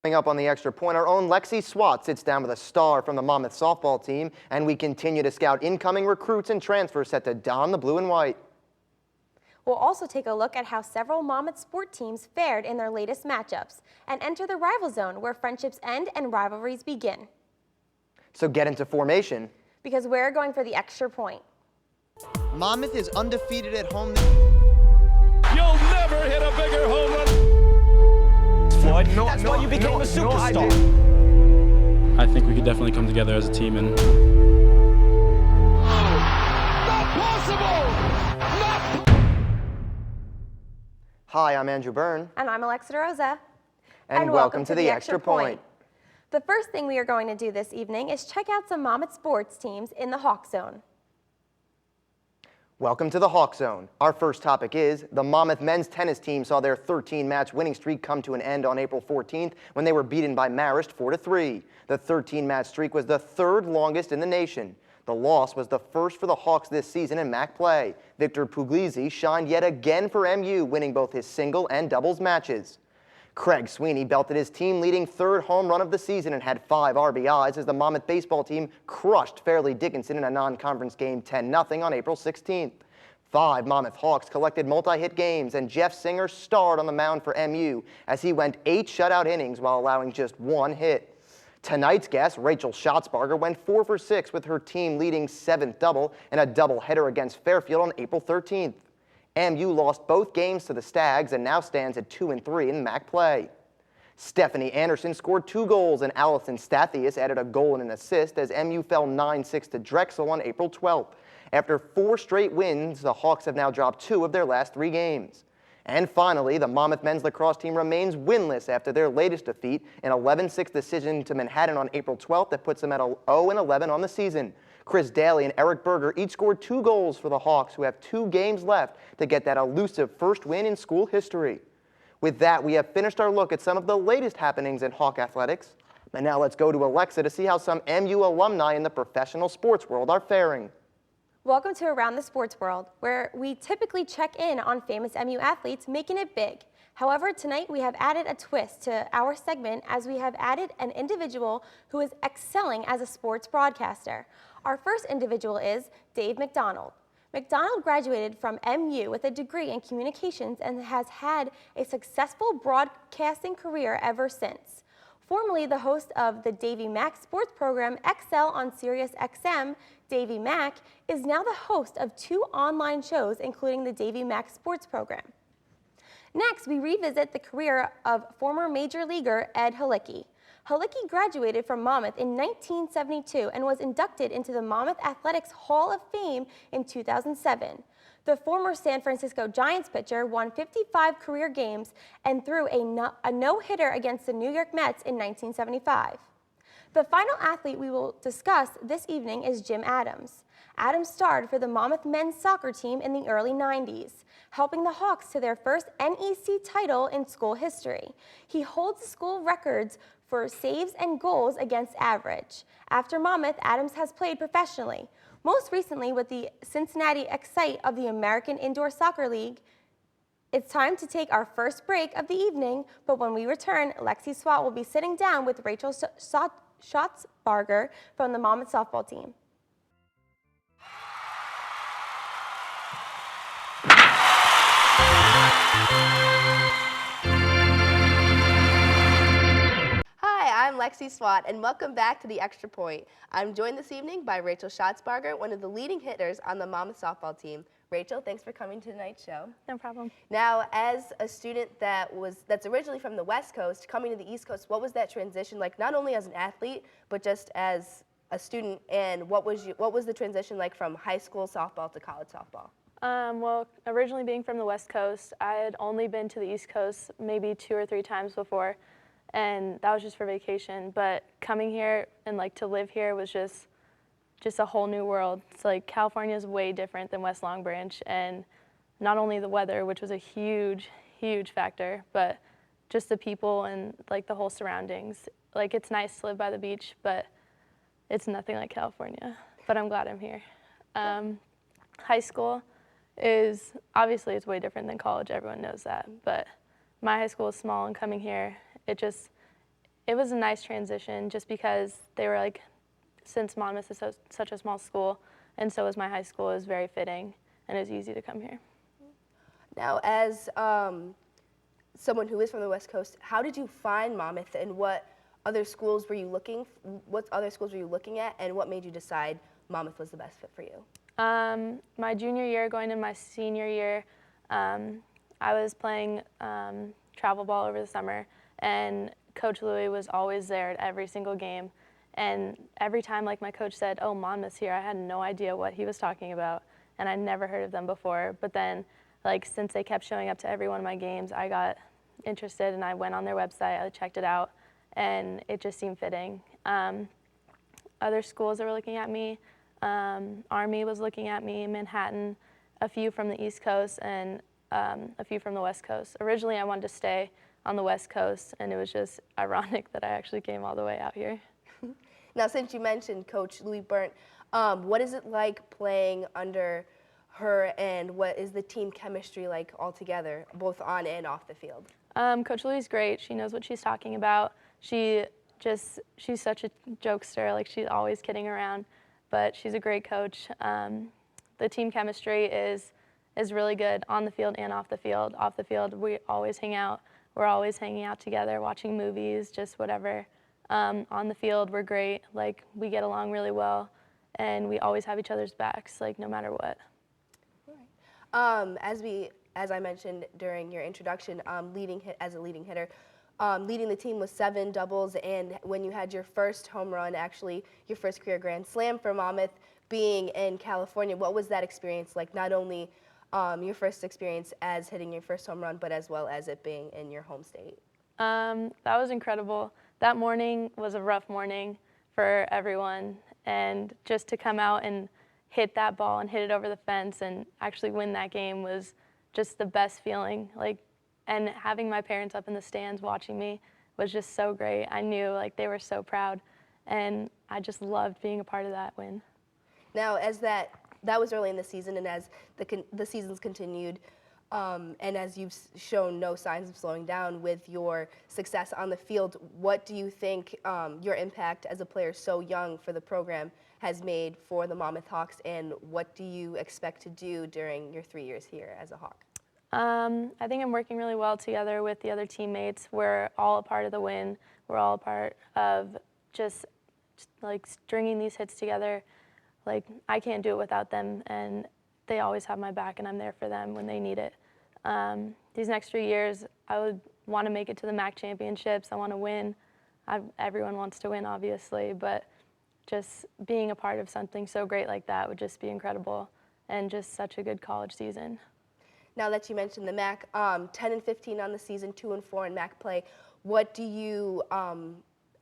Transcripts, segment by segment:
Coming up on the Extra Point, our own Lexi Swat sits down with a star from the Monmouth softball team, and we continue to scout incoming recruits and transfers set to don the blue and white. We'll also take a look at how several Monmouth sport teams fared in their latest matchups and enter the rival zone where friendships end and rivalries begin. So get into formation, because we're going for the extra point. Monmouth is undefeated at home. You'll never hit a bigger home run. Floyd, that's why you became a superstar. I think we could definitely come together as a team and. Not possible! Hi, I'm Andrew Byrne. And I'm Alexa DeRosa. And welcome to the Extra Point. The first thing we are going to do this evening is check out some Monmouth sports teams in the Hawk Zone. Welcome to the Hawk Zone. Our first topic is the Monmouth men's tennis team saw their 13-match winning streak come to an end on April 14th when they were beaten by Marist 4-3. The 13-match streak was the third longest in the nation. The loss was the first for the Hawks this season in MAC play. Victor Puglisi shined yet again for MU, winning both his single and doubles matches. Craig Sweeney belted his team-leading third home run of the season and had 5 RBIs as the Monmouth baseball team crushed Fairleigh Dickinson in a non-conference game 10-0 on April 16th. 5 Monmouth Hawks collected multi-hit games, and Jeff Singer starred on the mound for MU as he went 8 shutout innings while allowing just 1 hit. Tonight's guest, Rachel Schatzbarger, went 4 for 6 with her team-leading 7th double and a doubleheader against Fairfield on April 13th. MU lost both games to the Stags and now stands at 2-3 in MAC play. Stephanie Anderson scored 2 goals and Allison Stathius added a goal and an assist as MU fell 9-6 to Drexel on April 12th. After 4 straight wins, the Hawks have now dropped 2 of their last 3 games. And finally, the Monmouth men's lacrosse team remains winless after their latest defeat, an 11-6 decision to Manhattan on April 12th that puts them at 0-11 on the season. Chris Daly and Eric Berger each scored 2 goals for the Hawks, who have 2 games left to get that elusive first win in school history. With that, we have finished our look at some of the latest happenings in Hawk athletics. And now let's go to Alexa to see how some MU alumni in the professional sports world are faring. Welcome to Around the Sports World, where we typically check in on famous MU athletes making it big. However, tonight we have added a twist to our segment as we have added an individual who is excelling as a sports broadcaster. Our first individual is Dave McDonald. McDonald graduated from MU with a degree in communications and has had a successful broadcasting career ever since. Formerly the host of the Davey Mack sports program XL on Sirius XM, Davey Mack is now the host of 2 online shows, including the Davey Mack sports program. Next, we revisit the career of former major leaguer Ed Halicki. Halicki graduated from Monmouth in 1972 and was inducted into the Monmouth Athletics Hall of Fame in 2007. The former San Francisco Giants pitcher won 55 career games and threw a no-hitter against the New York Mets in 1975. The final athlete we will discuss this evening is Jim Adams. Adams starred for the Monmouth men's soccer team in the early 90s, helping the Hawks to their first NEC title in school history. He holds the school records for saves and goals against average. After Monmouth, Adams has played professionally, most recently with the Cincinnati Excite of the American Indoor Soccer League. It's time to take our first break of the evening, but when we return, Lexi Swat will be sitting down with Rachel Schatzbarger from the Monmouth softball team. I'm Lexi Swat, and welcome back to the Extra Point. I'm joined this evening by Rachel Schatzbarger, one of the leading hitters on the Monmouth softball team. Rachel, thanks for coming to tonight's show. No problem. Now, as a student that's originally from the West Coast, coming to the East Coast, what was that transition like, not only as an athlete, but just as a student, and what was the transition like from high school softball to college softball? Well, originally being from the West Coast, I had only been to the East Coast maybe 2 or 3 times before. And that was just for vacation, but coming here and to live here was just a whole new world. It's like California is way different than West Long Branch, and not only the weather, which was a huge factor, but just the people and the whole surroundings. It's nice to live by the beach, but it's nothing like California. But I'm glad I'm here. High school is obviously it's way different than college. Everyone knows that, but my high school is small, and coming here, it was a nice transition just because they were like, since Monmouth is such a small school, and so is my high school, it was very fitting, and it was easy to come here. Now, as someone who is from the West Coast, how did you find Monmouth, and what other schools were you looking at, and what made you decide Monmouth was the best fit for you? My junior year, going into my senior year, I was playing travel ball over the summer, and Coach Louis was always there at every single game. And every time, like, my coach said, "Oh, Monmouth's here," I had no idea what he was talking about, and I'd never heard of them before. But then, like, since they kept showing up to every one of my games, I got interested, and I went on their website, I checked it out, and it just seemed fitting. Other schools that were looking at me, Army was looking at me, Manhattan, a few from the East Coast, and a few from the West Coast. Originally, I wanted to stay on the West Coast, and it was just ironic that I actually came all the way out here. Now, since you mentioned Coach Louis Burnt, what is it like playing under her, and what is the team chemistry like altogether, both on and off the field? Coach Louis is great. She knows what she's talking about. She's such a jokester. Like, she's always kidding around, but she's a great coach. The team chemistry is really good on the field and off the field. Off the field, we always hang out. We're always hanging out together, watching movies, just whatever. On the field, we're great. Like, we get along really well, and we always have each other's backs, like, no matter what. As I mentioned during your introduction, as a leading hitter, leading the team with 7 doubles, and when you had your first home run, actually your first career grand slam for Monmouth, being in California, what was that experience like? Not only your first experience as hitting your first home run, but as well as it being in your home state. That was incredible. That morning was a rough morning for everyone, and just to come out and hit that ball and hit it over the fence and actually win that game was just the best feeling. Like, and having my parents up in the stands watching me was just so great. I knew, like, they were so proud, and I just loved being a part of that win. Now, as that was early in the season, and as the season's continued, and as you've shown no signs of slowing down with your success on the field, what do you think your impact as a player so young for the program has made for the Monmouth Hawks, and what do you expect to do during your 3 years here as a Hawk? I think I'm working really well together with the other teammates. We're all a part of the win. We're all a part of just like stringing these hits together. Like, I can't do it without them, and they always have my back, and I'm there for them when they need it. These next 3 years, I would want to make it to the MAC championships. I want to win. Everyone wants to win, obviously, but just being a part of something so great like that would just be incredible, and just such a good college season. Now that you mentioned the MAC, 10-15 on the season, 2-4 in MAC play, what do you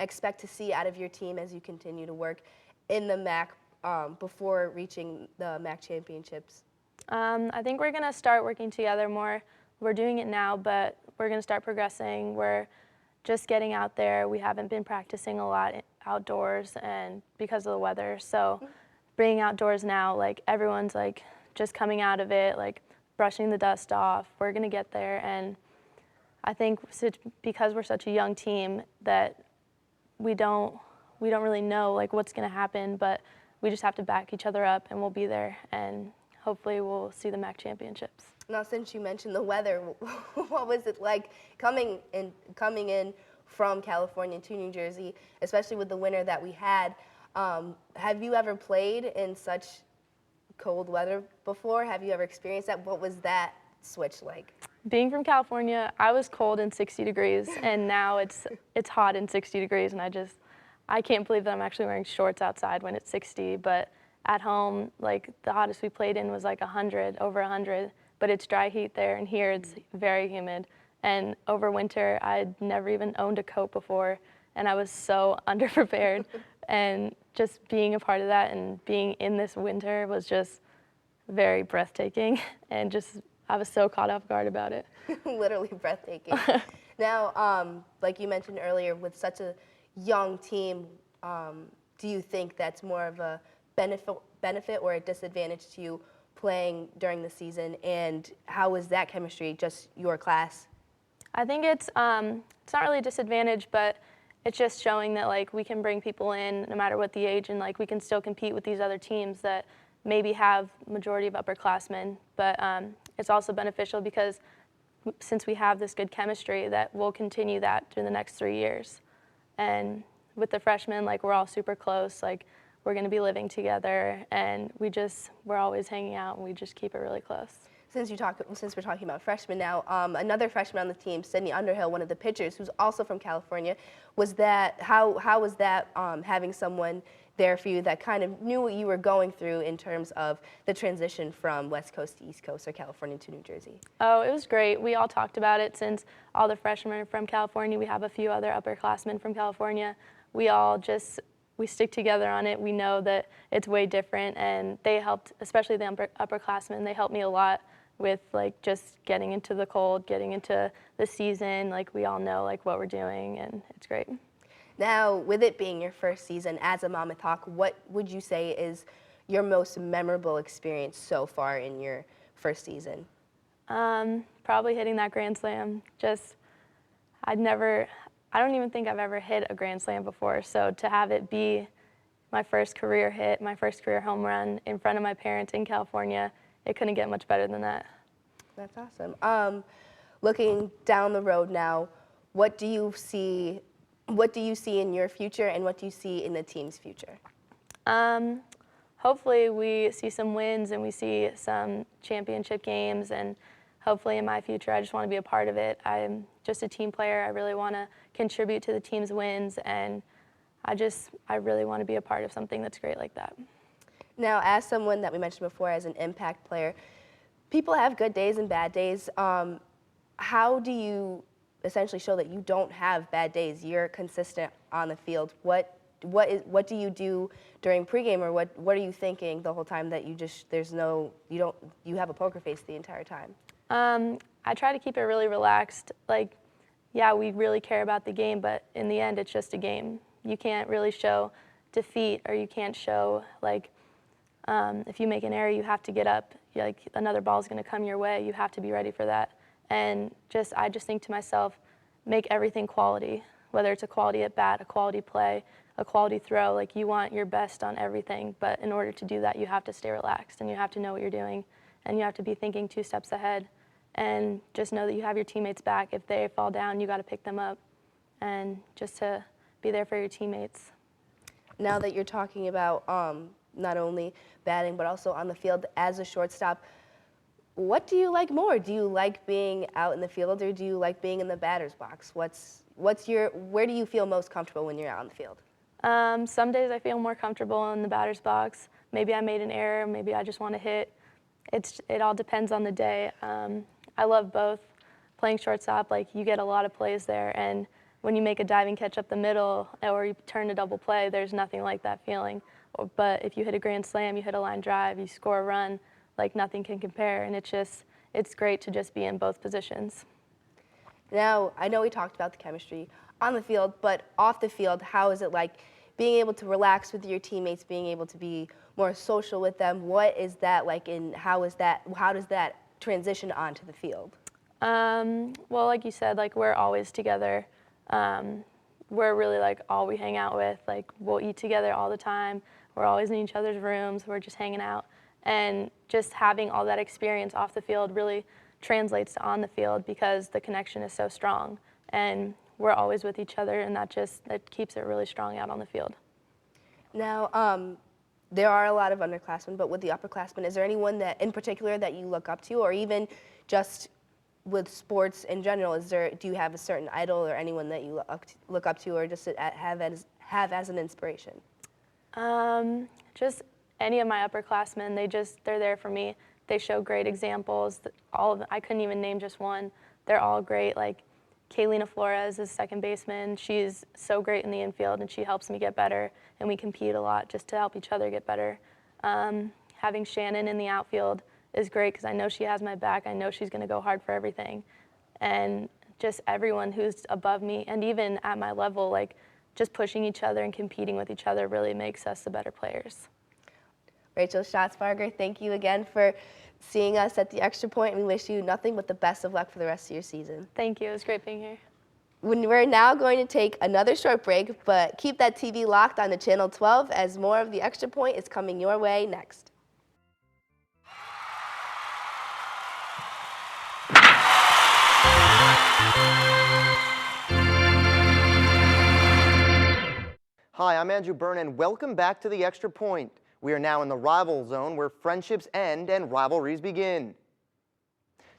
expect to see out of your team as you continue to work in the MAC before reaching the MAC championships? I think we're going to start working together more. We're doing it now, but we're going to start progressing. We're just getting out there. We haven't been practicing a lot outdoors, and because of the weather. So being outdoors now, like, everyone's like just coming out of it, like brushing the dust off. We're going to get there, and I think because we're such a young team that we don't really know like what's going to happen, but we just have to back each other up, and we'll be there, and hopefully we'll see the MAC championships. Now, since you mentioned the weather, what was it like coming in from California to New Jersey, especially with the winter that we had? Have you ever played in such cold weather before? Have you ever experienced that? What was that switch like? Being from California, I was cold in 60 degrees, and now it's hot in 60 degrees, and I can't believe that I'm actually wearing shorts outside when it's 60, but at home, like, the hottest we played in was like 100, over 100, but it's dry heat there, and here it's very humid. And over winter, I'd never even owned a coat before, and I was so underprepared. And just being a part of that and being in this winter was just very breathtaking, and just I was so caught off guard about it. Literally breathtaking. Now, like you mentioned earlier, with such a young team, do you think that's more of a benefit or a disadvantage to you playing during the season? And how was that chemistry, just your class? I think it's not really a disadvantage, but it's just showing that like we can bring people in no matter what the age, and like we can still compete with these other teams that maybe have majority of upperclassmen. But it's also beneficial because since we have this good chemistry, that we'll continue that through the next 3 years. And with the freshmen, like we're all super close. Like we're going to be living together, and we're always hanging out, and we just keep it really close. Since we're talking about freshmen now, another freshman on the team, Sydney Underhill, one of the pitchers, who's also from California, how was that having someone there for you that kind of knew what you were going through in terms of the transition from West Coast to East Coast or California to New Jersey? Oh, it was great. We all talked about it. Since all the freshmen are from California, we have a few other upperclassmen from California. We stick together on it. We know that it's way different, and they helped, especially the upperclassmen. They helped me a lot with like just getting into the cold, getting into the season. Like we all know like what we're doing, and it's great. Now, with it being your first season as a Monmouth Hawk, what would you say is your most memorable experience so far in your first season? Probably hitting that grand slam. I don't even think I've ever hit a grand slam before. So to have it be my first career hit, my first career home run in front of my parents in California, it couldn't get much better than that. That's awesome. Looking down the road now, what do you see in your future, and what do you see in the team's future? Hopefully we see some wins and we see some championship games, and hopefully in my future I just want to be a part of it. I'm just a team player. I really want to contribute to the team's wins, and I really want to be a part of something that's great like that. Now, as someone that we mentioned before, as an impact player, people have good days and bad days. How do you essentially show that you don't have bad days? You're consistent on the field. What do you do during pregame, or what are you thinking the whole time that you have a poker face the entire time? I try to keep it really relaxed. Like, yeah, we really care about the game, but in the end, it's just a game. You can't really show defeat, or you can't show like, if you make an error, you have to get up. Like another ball is going to come your way. You have to be ready for that. And I just think to myself, make everything quality, whether it's a quality at bat, a quality play, a quality throw. Like you want your best on everything, but in order to do that, you have to stay relaxed, and you have to know what you're doing, and you have to be thinking 2 steps ahead, and just know that you have your teammates back. If they fall down, you got to pick them up, and just to be there for your teammates. Now that you're talking about not only batting but also on the field as a shortstop, what do you like more? Do you like being out in the field, or do you like being in the batter's box? Where do you feel most comfortable when you're out on the field? Some days I feel more comfortable in the batter's box. Maybe I made an error. Maybe I just want to hit. It all depends on the day. I love both. Playing shortstop, like you get a lot of plays there, and when you make a diving catch up the middle or you turn a double play, there's nothing like that feeling. But if you hit a grand slam, you hit a line drive, you score a run, like nothing can compare, and it's great to just be in both positions. Now, I know we talked about the chemistry on the field, but off the field, how is it like being able to relax with your teammates, being able to be more social with them? What is that like, and how does that transition onto the field? Well, like you said, like we're always together. We're really like all we hang out with. Like we'll eat together all the time. We're always in each other's rooms. We're just hanging out. And just having all that experience off the field really translates to on the field, because the connection is so strong. And we're always with each other, and that keeps it really strong out on the field. Now, there are a lot of underclassmen, but with the upperclassmen, is there anyone that in particular that you look up to, or even just with sports in general, do you have a certain idol or anyone that you look up to, or just have as an inspiration? Just any of my upperclassmen. They're there for me. They show great examples. All of them, I couldn't even name just one. They're all great. Like Kaylina Flores is second baseman. She's so great in the infield, and she helps me get better, and we compete a lot just to help each other get better. Having Shannon in the outfield is great, because I know she has my back. I know she's going to go hard for everything. And just everyone who's above me, and even at my level, like just pushing each other and competing with each other really makes us the better players. Rachel Schatzbarger, thank you again for seeing us at the Extra Point, and we wish you nothing but the best of luck for the rest of your season. Thank you. It was great being here. We're now going to take another short break, but keep that TV locked on to Channel 12 as more of the Extra Point is coming your way next. Hi, I'm Andrew Byrne, and welcome back to the Extra Point. We are now in the rival zone where friendships end and rivalries begin.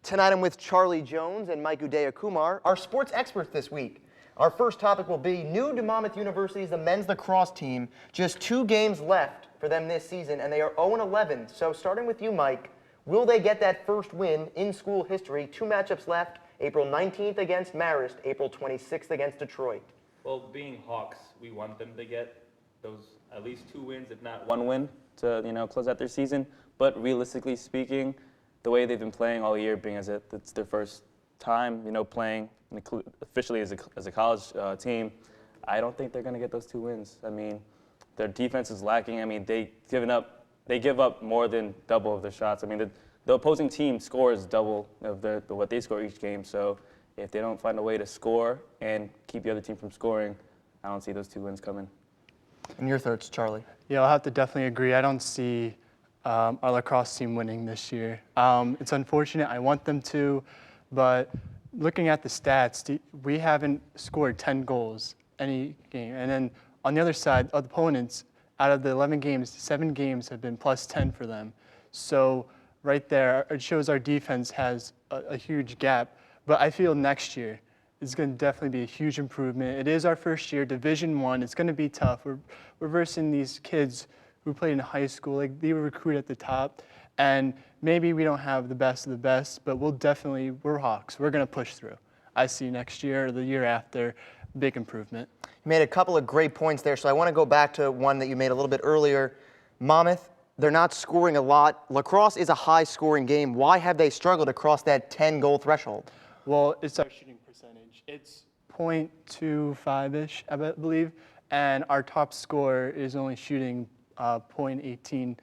Tonight I'm with Charlie Jones and Mike Udaya-Kumar, our sports experts this week. Our first topic will be new to Monmouth University's the men's lacrosse team. Just 2 games left for them this season, and they are 0-11. So starting with you, Mike, will they get that first win in school history? 2 matchups left, April 19th against Marist, April 26th against Detroit. Well, being Hawks, we want them to get those at least 2 wins, if not 1 win, to close out their season. But realistically speaking, the way they've been playing all year, being as it's their first time, playing officially as a college team, I don't think they're going to get those 2 wins. I mean, their defense is lacking. I mean, they give up more than double of their shots. I mean, the opposing team scores double of what they score each game. So if they don't find a way to score and keep the other team from scoring, I don't see those 2 wins coming. And your thoughts, Charlie? Yeah, I'll have to definitely agree. I don't see our lacrosse team winning this year. It's unfortunate. I want them to, but looking at the stats, we haven't scored 10 goals any game. And then on the other side, opponents, out of the 11 games, 7 games have been plus 10 for them. So right there, it shows our defense has a huge gap. But I feel next year is going to definitely be a huge improvement. It is our first year, Division I. It's going to be tough. We're versing these kids who played in high school. Like, they were recruited at the top. And maybe we don't have the best of the best, but we're Hawks. We're going to push through. I see next year or the year after, big improvement. You made a couple of great points there, so I want to go back to one that you made a little bit earlier. Monmouth, they're not scoring a lot. Lacrosse is a high-scoring game. Why have they struggled to cross that 10-goal threshold? Well, it's our shooting percentage. It's .25-ish, I believe, and our top scorer is only shooting .18.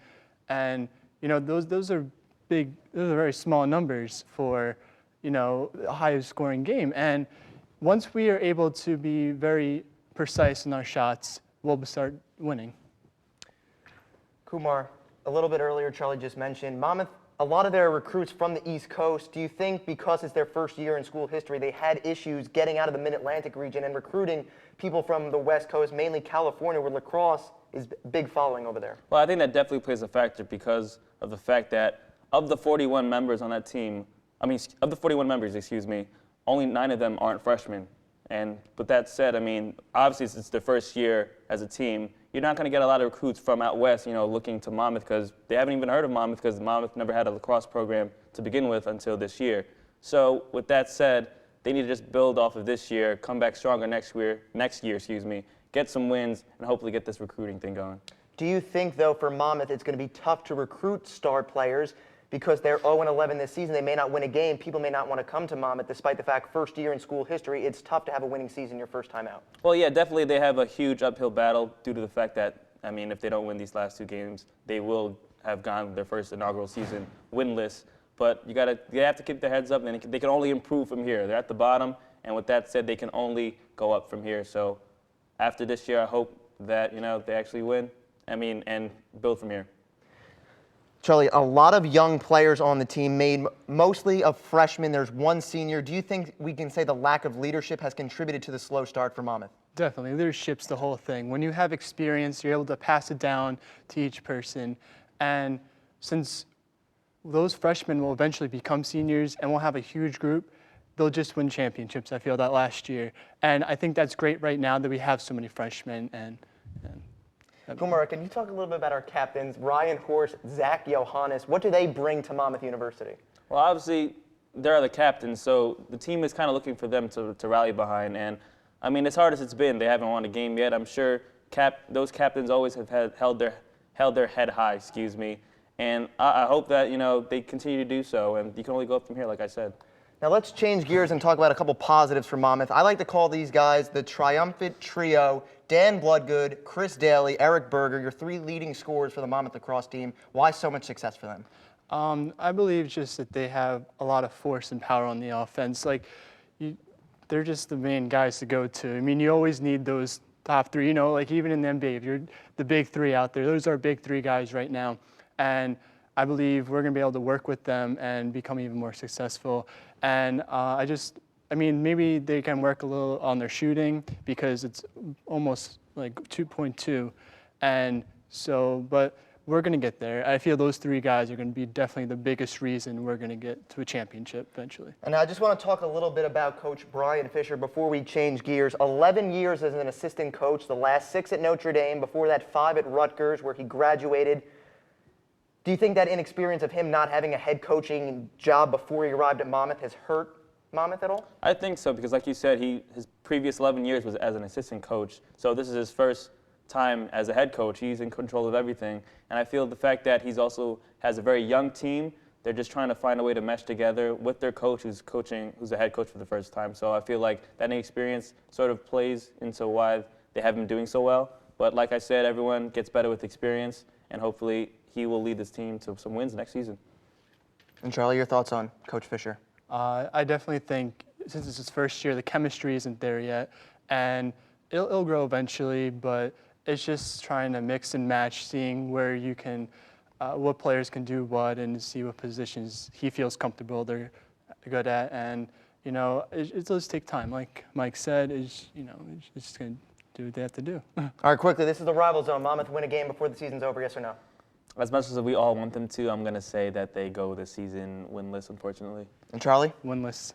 And those are big. Those are very small numbers for a high-scoring game. And once we are able to be very precise in our shots, we'll start winning. Kumar, a little bit earlier, Charlie just mentioned Monmouth. A lot of their recruits from the East Coast. Do you think because it's their first year in school history, they had issues getting out of the Mid-Atlantic region and recruiting people from the West Coast, mainly California, where lacrosse is big following over there? Well, I think that definitely plays a factor because of the fact that of the 41 members on that team, of the 41 members, only 9 of them aren't freshmen. And with that said, obviously since it's their first year as a team, you're not going to get a lot of recruits from out west, looking to Monmouth because they haven't even heard of Monmouth because Monmouth never had a lacrosse program to begin with until this year. So with that said, they need to just build off of this year, come back stronger next year, get some wins, and hopefully get this recruiting thing going. Do you think, though, for Monmouth, it's going to be tough to recruit star players because they're 0-11 this season? They may not win a game. People may not want to come to Monmouth, despite the fact first year in school history, it's tough to have a winning season your first time out. Well, yeah, definitely they have a huge uphill battle due to the fact that, if they don't win these last 2 games, they will have gone their first inaugural season winless. But they have to keep their heads up, and they can only improve from here. They're at the bottom, and with that said, they can only go up from here. So after this year, I hope that, they actually win, and build from here. Charlie, a lot of young players on the team, made mostly of freshmen. There's 1 senior. Do you think we can say the lack of leadership has contributed to the slow start for Monmouth? Definitely. Leadership's the whole thing. When you have experience, you're able to pass it down to each person. And since those freshmen will eventually become seniors and we'll have a huge group, they'll just win championships, I feel, that last year. And I think that's great right now that we have so many freshmen. Kumar, can you talk a little bit about our captains, Ryan Horst, Zach Johannes? What do they bring to Monmouth University? Well, obviously, they're the captains, so the team is kind of looking for them to rally behind. And, as hard as it's been, they haven't won a game yet. I'm sure those captains always have held their head high, And I hope that, they continue to do so, and you can only go up from here, like I said. Now let's change gears and talk about a couple positives for Monmouth. I like to call these guys the triumphant trio: Dan Bloodgood, Chris Daly, Eric Berger, your 3 leading scorers for the Monmouth lacrosse team. Why so much success for them? I believe just that they have a lot of force and power on the offense. Like, they're just the main guys to go to. I mean, you always need those top three, like even in the NBA, if you're the big three out there, those are big three guys right now. And I believe we're going to be able to work with them and become even more successful. And I mean, maybe they can work a little on their shooting because it's almost like 2.2. And so, but we're going to get there. I feel those three guys are going to be definitely the biggest reason we're going to get to a championship eventually. And I just want to talk a little bit about Coach Brian Fisher before we change gears. 11 years as an assistant coach, the last 6 at Notre Dame, before that 5 at Rutgers where he graduated. Do you think that inexperience of him not having a head coaching job before he arrived at Monmouth has hurt Monmouth at all? I think so because, like you said, his previous 11 years was as an assistant coach. So this is his first time as a head coach. He's in control of everything. And I feel the fact that he's also has a very young team, they're just trying to find a way to mesh together with their coach who's a head coach for the first time. So I feel like that experience sort of plays into why they haven't been doing so well. But like I said, everyone gets better with experience, and hopefully he will lead this team to some wins next season. And Charlie, your thoughts on Coach Fisher? I definitely think since it's his first year, the chemistry isn't there yet, and it'll grow eventually, but it's just trying to mix and match, seeing where you can, what players can do what, and see what positions he feels comfortable they're good at. And, it does take time. Like Mike said, it's just going to do what they have to do. All right, quickly, this is the Rival Zone. Monmouth win a game before the season's over, yes or no? As much as we all want them to, I'm going to say that they go this season winless, unfortunately. And Charlie? Winless.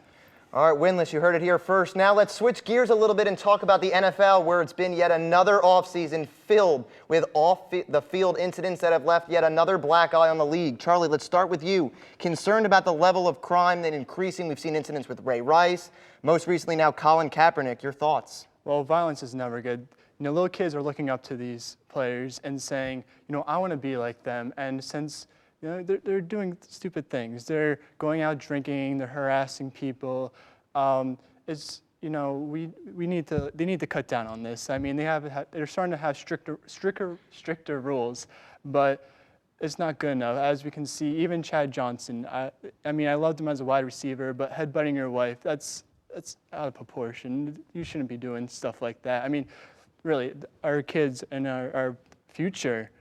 All right, winless. You heard it here first. Now let's switch gears a little bit and talk about the NFL, where it's been yet another offseason filled with off-the-field incidents that have left yet another black eye on the league. Charlie, let's start with you. Concerned about the level of crime that increasing? We've seen incidents with Ray Rice, most recently now Colin Kaepernick. Your thoughts? Well, violence is never good. Little kids are looking up to these players and saying, I want to be like them. And since they're doing stupid things, they're going out drinking, they're harassing people. They need to cut down on this. I mean, they're starting to have stricter rules, but it's not good enough. As we can see, even Chad Johnson. I loved him as a wide receiver, but headbutting your wife, that's out of proportion. You shouldn't be doing stuff like that. I mean, really, our kids and our future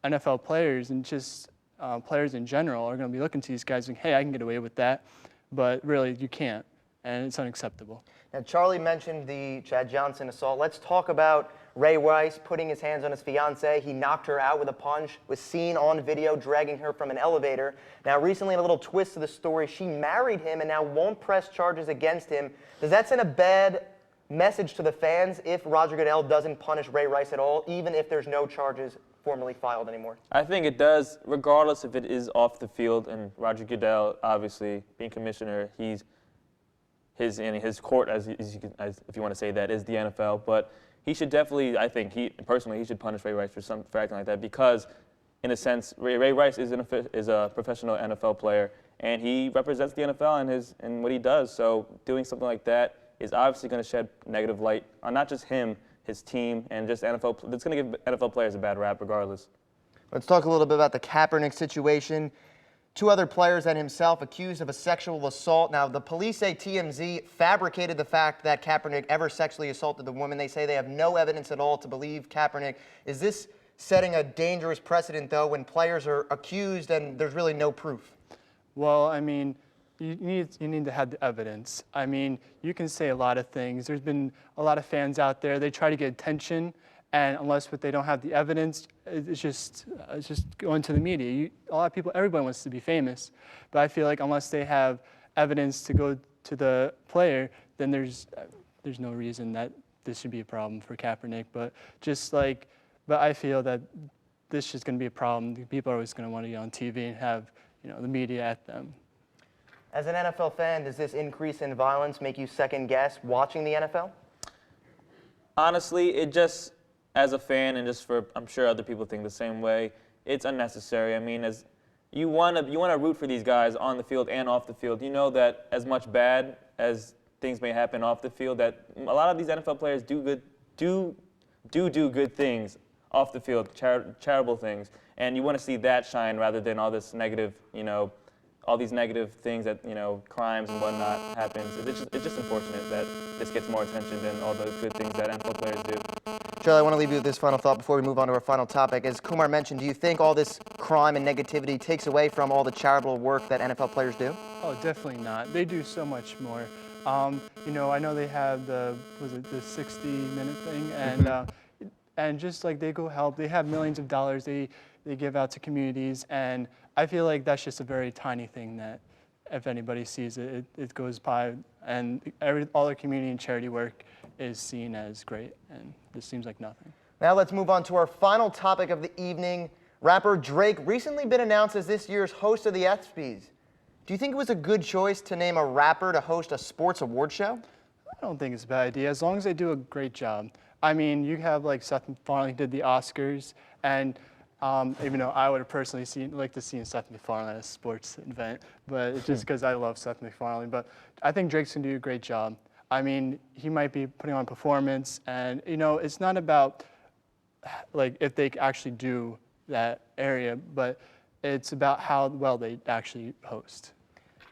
NFL players and just players in general are going to be looking to these guys and, hey, I can get away with that, but really you can't, and it's unacceptable. Now, Charlie mentioned the Chad Johnson assault. Let's talk about Ray Rice putting his hands on his fiancée. He knocked her out with a punch, was seen on video dragging her from an elevator. Now, recently, in a little twist to the story, she married him and now won't press charges against him. Does that send a bad message to the fans if Roger Goodell doesn't punish Ray Rice at all, even if there's no charges formally filed anymore? I think it does, regardless if it is off the field. And Roger Goodell, obviously, being commissioner, his court, as if you want to say that, is the NFL. But he should definitely, I think, he should punish Ray Rice for acting like that because, in a sense, Ray Rice is a professional NFL player, and he represents the NFL and what he does. So doing something like that is obviously going to shed negative light on not just him, his team, and just NFL. It's going to give NFL players a bad rap regardless. Let's talk a little bit about the Kaepernick situation. 2 other players and himself accused of a sexual assault. Now, the police say TMZ fabricated the fact that Kaepernick ever sexually assaulted the woman. They say they have no evidence at all to believe Kaepernick. Is this setting a dangerous precedent, though, when players are accused and there's really no proof? Well, I mean, you need to have the evidence. I mean, you can say a lot of things. There's been a lot of fans out there. They try to get attention, and unless they don't have the evidence, it's just going to the media. A lot of people, everybody wants to be famous, but I feel like unless they have evidence to go to the player, then there's no reason that this should be a problem for Kaepernick. But I feel that this is going to be a problem. People are always going to want to get on TV and have the media at them. As an NFL fan, does this increase in violence make you second guess watching the NFL? Honestly, it just, as a fan and just I'm sure other people think the same way, it's unnecessary. I mean, as you want to root for these guys on the field and off the field. You know that as much bad as things may happen off the field, that a lot of these NFL players do good things off the field, charitable things, and you want to see that shine rather than all this negative, all these negative things that, crimes and whatnot happens. It's just unfortunate that this gets more attention than all the good things that NFL players do. Charlie, I want to leave you with this final thought before we move on to our final topic. As Kumar mentioned, do you think all this crime and negativity takes away from all the charitable work that NFL players do? Oh, definitely not. They do so much more. I know they have the 60-minute thing, and just like they go help, they have millions of dollars they give out to communities, and I feel like that's just a very tiny thing that if anybody sees it, it goes by, and all the community and charity work is seen as great, and this seems like nothing. Now let's move on to our final topic of the evening. Rapper Drake recently been announced as this year's host of the ESPYs. Do you think it was a good choice to name a rapper to host a sports award show? I don't think it's a bad idea, as long as they do a great job. I mean, you have like Seth MacFarlane did the Oscars, and even though I would have personally liked to see Seth MacFarlane at a sports event, but it's just because I love Seth MacFarlane. But I think Drake's gonna do a great job. I mean, he might be putting on performance, and it's not about like if they actually do that area, but it's about how well they actually host.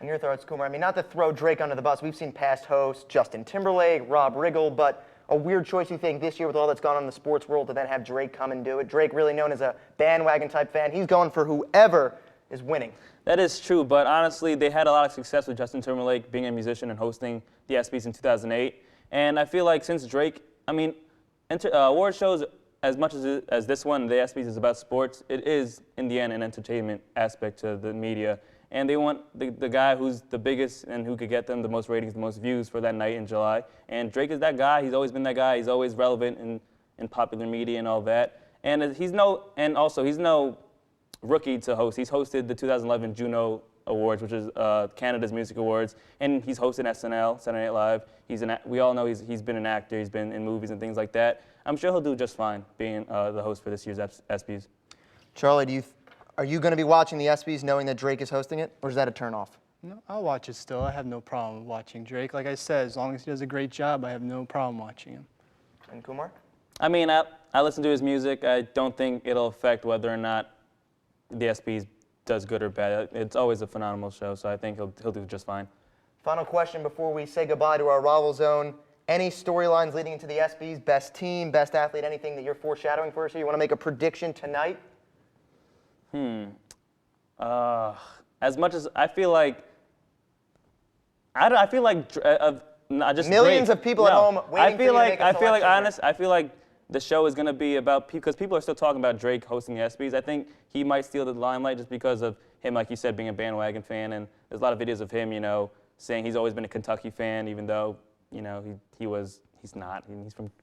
And your thoughts, Kumar? I mean, not to throw Drake under the bus, we've seen past hosts, Justin Timberlake, Rob Riggle, but a weird choice, you think, this year with all that's gone on in the sports world to then have Drake come and do it. Drake, really known as a bandwagon type fan, he's going for whoever is winning. That is true, but honestly, they had a lot of success with Justin Timberlake being a musician and hosting the ESPYs in 2008. And I feel like since Drake, award shows, as much as this one, the ESPYs, is about sports, it is, in the end, an entertainment aspect to the media. And they want the guy who's the biggest and who could get them the most ratings, the most views for that night in July. And Drake is that guy. He's always been that guy. He's always relevant in popular media and all that. And he's no rookie to host. He's hosted the 2011 Juno Awards, which is Canada's music awards, and he's hosted SNL, Saturday Night Live. We all know he's been an actor. He's been in movies and things like that. I'm sure he'll do just fine being the host for this year's ESPYs. Charlie, are you going to be watching the ESPYs knowing that Drake is hosting it, or is that a turnoff? No, I'll watch it still. I have no problem watching Drake. Like I said, as long as he does a great job, I have no problem watching him. And Kumar? I mean, I listen to his music. I don't think it'll affect whether or not the ESPYs does good or bad. It's always a phenomenal show, so I think he'll do just fine. Final question before we say goodbye to our rival zone. Any storylines leading into the ESPYs? Best team, best athlete, anything that you're foreshadowing for us here? You want to make a prediction tonight? As much as I feel like, just millions Drake. of people at home waiting for you to make a selection. I feel like the show is going to be about, because people are still talking about Drake hosting the ESPYs. I think he might steal the limelight just because of him, like you said, being a bandwagon fan. And there's a lot of videos of him, saying he's always been a Kentucky fan, even though, he's not.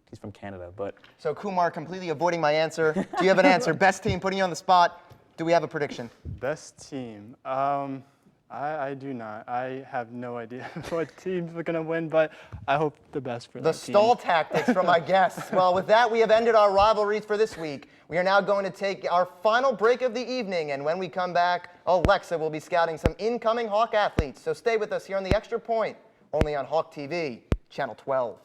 He's from Canada. But so Kumar completely avoiding my answer. Do you have an answer? Best team, putting you on the spot. Do we have a prediction? Best team. I do not. I have no idea what teams are going to win, but I hope the best for the team. stall tactics from my guests. Well, with that, we have ended our rivalries for this week. We are now going to take our final break of the evening, and when we come back, Alexa will be scouting some incoming Hawk athletes. So stay with us here on The Extra Point, only on Hawk TV, Channel 12.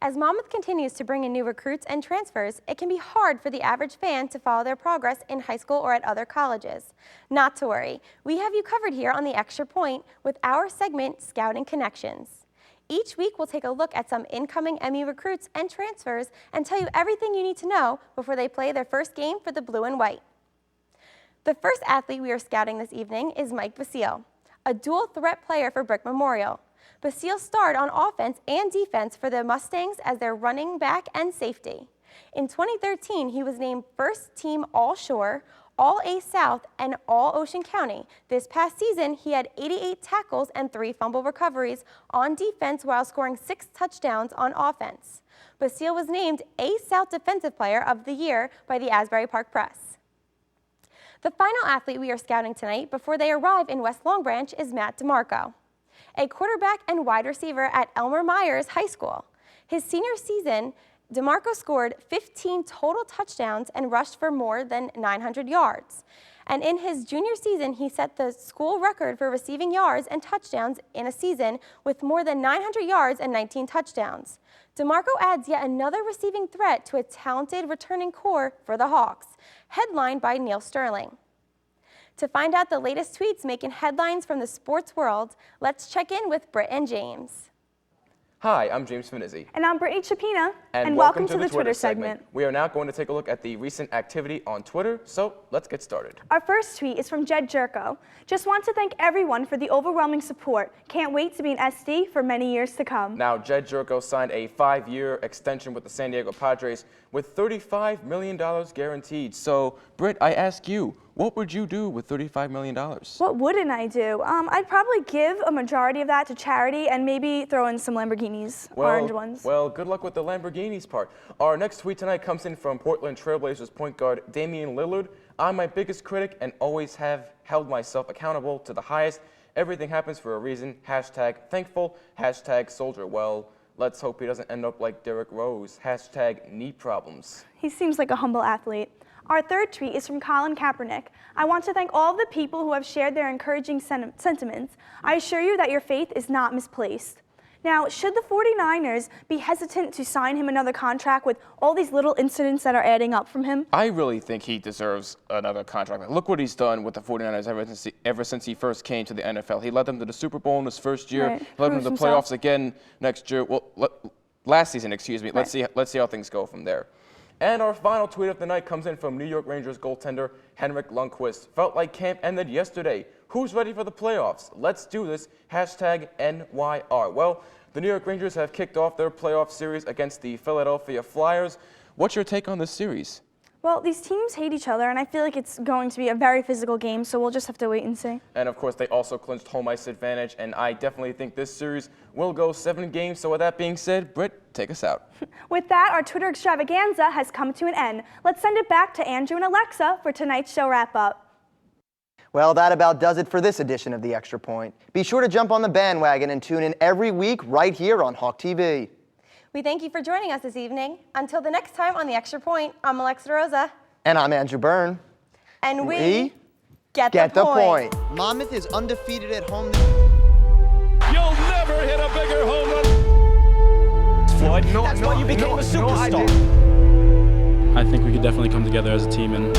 As Monmouth continues to bring in new recruits and transfers, it can be hard for the average fan to follow their progress in high school or at other colleges. Not to worry, we have you covered here on The Extra Point with our segment, Scouting Connections. Each week, we'll take a look at some incoming MU recruits and transfers and tell you everything you need to know before they play their first game for the Blue and White. The first athlete we are scouting this evening is Mike Basile, a dual threat player for Brick Memorial. Basile starred on offense and defense for the Mustangs as their running back and safety. In 2013, he was named first team All-Shore, All-A South, and All-Ocean County. This past season, he had 88 tackles and 3 fumble recoveries on defense while scoring 6 touchdowns on offense. Basile was named A-South Defensive Player of the Year by the Asbury Park Press. The final athlete we are scouting tonight before they arrive in West Long Branch is Matt DeMarco, a quarterback and wide receiver at Elmer Myers High School. His senior season, DeMarco scored 15 total touchdowns and rushed for more than 900 yards. And in his junior season, he set the school record for receiving yards and touchdowns in a season with more than 900 yards and 19 touchdowns. DeMarco adds yet another receiving threat to a talented returning core for the Hawks, headlined by Neil Sterling. To find out the latest tweets making headlines from the sports world, let's check in with Britt and James. Hi, I'm James Finizzi. And I'm Brittany Chapina. And welcome to the Twitter segment. We are now going to take a look at the recent activity on Twitter, so let's get started. Our first tweet is from Jed Jerko. Just want to thank everyone for the overwhelming support. Can't wait to be an SD for many years to come. Now, Jed Jerko signed a 5-year extension with the San Diego Padres with $35 million guaranteed. So, Britt, I ask you, what would you do with $35 million? What wouldn't I do? I'd probably give a majority of that to charity and maybe throw in some Lamborghinis, orange ones. Well, good luck with the Lamborghinis part. Our next tweet tonight comes in from Portland Trailblazers point guard Damian Lillard. I'm my biggest critic and always have held myself accountable to the highest. Everything happens for a reason. Hashtag thankful. Hashtag soldier well. Let's hope he doesn't end up like Derrick Rose. Hashtag knee problems. He seems like a humble athlete. Our third tweet is from Colin Kaepernick. I want to thank all of the people who have shared their encouraging sentiments. I assure you that your faith is not misplaced. Now, should the 49ers be hesitant to sign him another contract with all these little incidents that are adding up from him? I really think he deserves another contract. Look what he's done with the 49ers ever since he first came to the NFL. He led them to the Super Bowl in his first year. Right. He led them to the playoffs again next year. Well, last season, excuse me. Right. Let's see how things go from there. And our final tweet of the night comes in from New York Rangers goaltender Henrik Lundqvist. Felt like camp ended yesterday. Who's ready for the playoffs? Let's do this. Hashtag NYR. Well, the New York Rangers have kicked off their playoff series against the Philadelphia Flyers. What's your take on this series? Well, these teams hate each other, and I feel like it's going to be a very physical game, so we'll just have to wait and see. And, of course, they also clinched home ice advantage, and I definitely think this series will go 7 games. So with that being said, Britt, take us out. With that, our Twitter extravaganza has come to an end. Let's send it back to Andrew and Alexa for tonight's show wrap-up. Well, that about does it for this edition of The Extra Point. Be sure to jump on the bandwagon and tune in every week right here on Hawk TV. We thank you for joining us this evening. Until the next time on The Extra Point, I'm Alexa Rosa. And I'm Andrew Byrne. And we get the point. Monmouth is undefeated at home. You'll never hit a bigger home run. Floyd, that's why you became a superstar. I think we could definitely come together as a team and